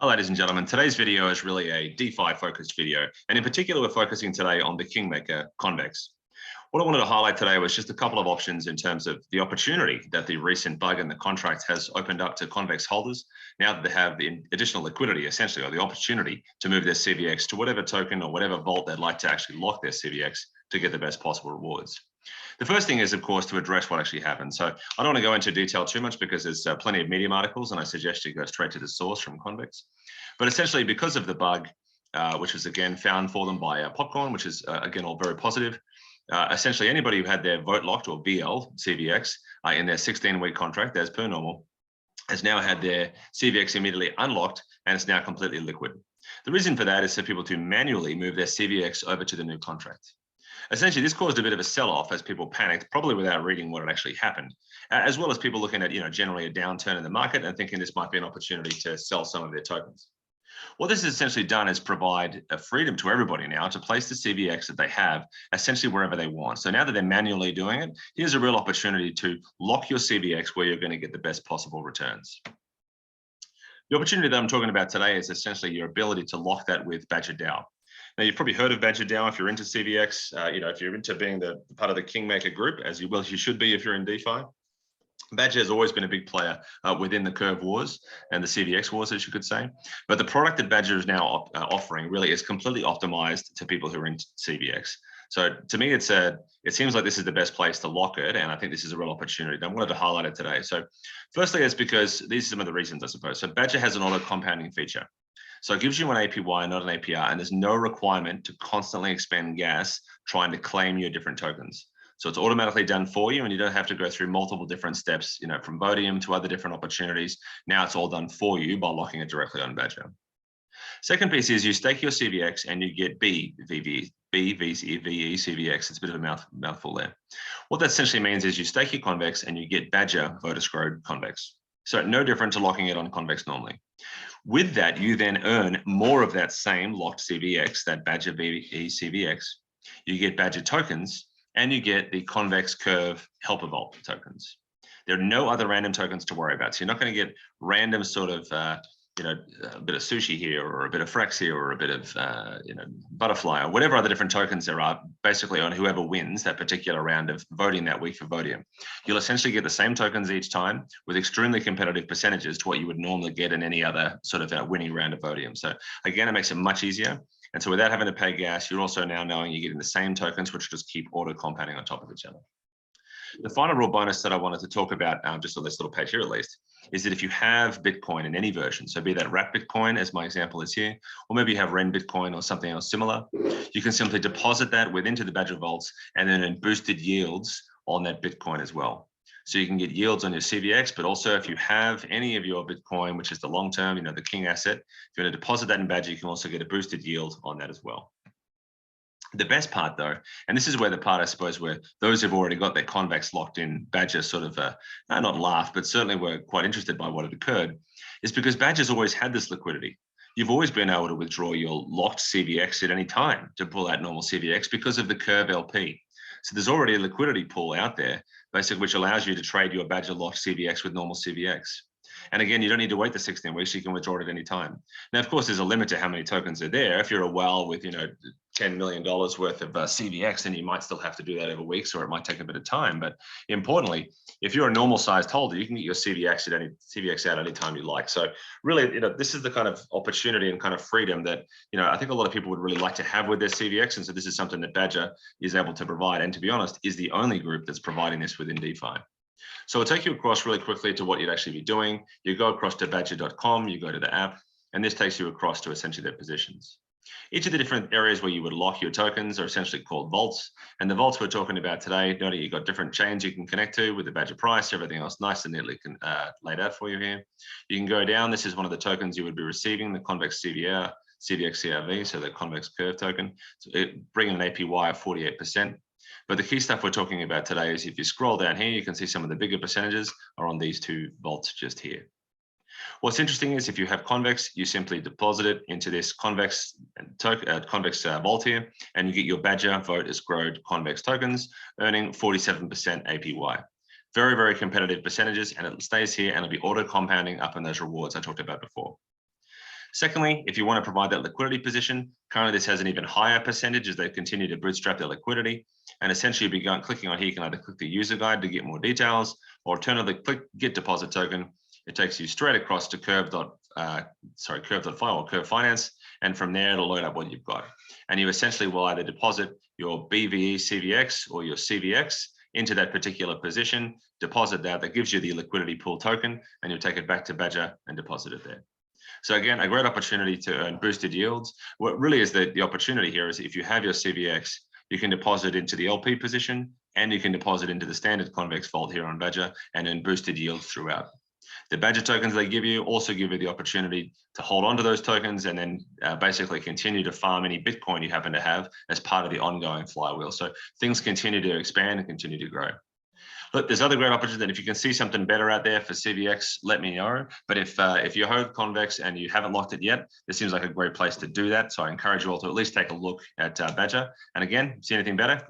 Hi, ladies and gentlemen. Today's video is really a DeFi focused video. And in particular, we're focusing today on the kingmaker Convex. What I wanted to highlight today was just a couple of options in terms of the opportunity that the recent bug in the contract has opened up to Convex holders now that they have the additional liquidity, essentially, or the opportunity to move their CVX to whatever token or whatever vault they'd like to actually lock their CVX to get the best possible rewards. The first thing is, of course, to address what actually happened. So I don't want to go into detail too much because there's plenty of Medium articles, and I suggest you go straight to the source from Convex. But essentially, because of the bug, which was again found for them by Popcorn, which is again all very positive, essentially anybody who had their vote locked or VL CVX in their 16-week contract, as per normal, has now had their CVX immediately unlocked and it's now completely liquid. The reason for that is for people to manually move their CVX over to the new contract. Essentially, this caused a bit of a sell-off as people panicked, probably without reading what had actually happened, as well as people looking at, generally a downturn in the market and thinking this might be an opportunity to sell some of their tokens. What this has essentially done is provide a freedom to everybody now to place the CVX that they have essentially wherever they want. So now that they're manually doing it, here's a real opportunity to lock your CVX where you're going to get the best possible returns. The opportunity that I'm talking about today is essentially your ability to lock that with Badger DAO. Now, you've probably heard of Badger DAO if you're into CVX, if you're into being the part of the Kingmaker group, as you should be if you're in DeFi. Badger has always been a big player within the curve wars and the CVX wars, as you could say. But the product that Badger is now offering really is completely optimized to people who are into CVX. So to me, it seems like this is the best place to lock it. And I think this is a real opportunity. And I wanted to highlight it today. So firstly, it's because these are some of the reasons, I suppose. So Badger has an auto compounding feature. So it gives you an APY, not an APR, and there's no requirement to constantly expend gas trying to claim your different tokens. So it's automatically done for you and you don't have to go through multiple different steps, from Vodium to other different opportunities. Now it's all done for you by locking it directly on Badger. Second piece is you stake your CVX and you get BVE CVX. It's a bit of a mouthful there. What that essentially means is you stake your Convex and you get Badger vote escrowed Convex. So no different to locking it on Convex normally. With that, you then earn more of that same locked CVX, that Badger VE CVX. You get Badger tokens, and you get the Convex Curve Helper Vault tokens. There are no other random tokens to worry about. So you're not going to get random sort of, a bit of sushi here, or a bit of Frex here, or a bit of, butterfly, or whatever other different tokens there are, basically on whoever wins that particular round of voting that week for Vodium. You'll essentially get the same tokens each time with extremely competitive percentages to what you would normally get in any other sort of winning round of Vodium. So again, it makes it much easier. And so without having to pay gas, you're also now knowing you're getting the same tokens, which just keep auto compounding on top of each other. The final real bonus that I wanted to talk about, just on this little page here at least, is that if you have Bitcoin in any version, so be that wrapped Bitcoin, as my example is here, or maybe you have Ren Bitcoin or something else similar, you can simply deposit that into the Badger vaults and then earn boosted yields on that Bitcoin as well. So you can get yields on your CVX, but also if you have any of your Bitcoin, which is the long-term, the King asset, if you want to deposit that in Badger, you can also get a boosted yield on that as well. The best part though, and this is where the part, I suppose, where those who've already got their Convex locked in Badger sort of, not laugh, but certainly were quite interested by what had occurred, is because Badger's always had this liquidity. You've always been able to withdraw your locked CVX at any time to pull out normal CVX because of the Curve LP. So there's already a liquidity pool out there, basically, which allows you to trade your Badger locked CVX with normal CVX. And again, you don't need to wait the 16 weeks, you can withdraw it at any time. Now, of course, there's a limit to how many tokens are there. If you're a whale with, $10 million worth of CVX, then you might still have to do that over weeks, or it might take a bit of time. But importantly, if you're a normal sized holder, you can get your CVX out any time you like. So really, this is the kind of opportunity and kind of freedom that, I think a lot of people would really like to have with their CVX. And so this is something that Badger is able to provide. And to be honest, is the only group that's providing this within DeFi. So I'll take you across really quickly to what you'd actually be doing. You go across to badger.com, you go to the app, and this takes you across to essentially their positions. Each of the different areas where you would lock your tokens are essentially called vaults. And the vaults we're talking about today, noting you've got different chains you can connect to with the Badger price, everything else nice and neatly laid out for you here. You can go down. This is one of the tokens you would be receiving, the Convex CVX CRV, so the Convex Curve token, so bringing an APY of 48%. But the key stuff we're talking about today is if you scroll down here, you can see some of the bigger percentages are on these two vaults just here. What's interesting is if you have Convex, you simply deposit it into this Convex vault here, and you get your Badger vote escrowed Convex tokens, earning 47% APY. Very, very competitive percentages, and it stays here and it'll be auto compounding up in those rewards I talked about before. Secondly, if you want to provide that liquidity position, currently this has an even higher percentage as they continue to bootstrap their liquidity. And essentially you'll be clicking on here, you can either click the user guide to get more details, or alternatively click get deposit token. It takes you straight across to curve.fi or Curve Finance. And from there, it'll load up what you've got. And you essentially will either deposit your BVE CVX or your CVX into that particular position, deposit that gives you the liquidity pool token, and you'll take it back to Badger and deposit it there. So again, a great opportunity to earn boosted yields. What really is the opportunity here is if you have your CVX, you can deposit into the LP position, and you can deposit into the standard Convex vault here on Badger and earn boosted yields throughout. The Badger tokens they give you also give you the opportunity to hold on to those tokens and then basically continue to farm any Bitcoin you happen to have as part of the ongoing flywheel. So things continue to expand and continue to grow. Look, there's other great opportunities, and if you can see something better out there for CVX, let me know. But if you hold Convex and you haven't locked it yet, this seems like a great place to do that. So I encourage you all to at least take a look at Badger. And again, see anything better,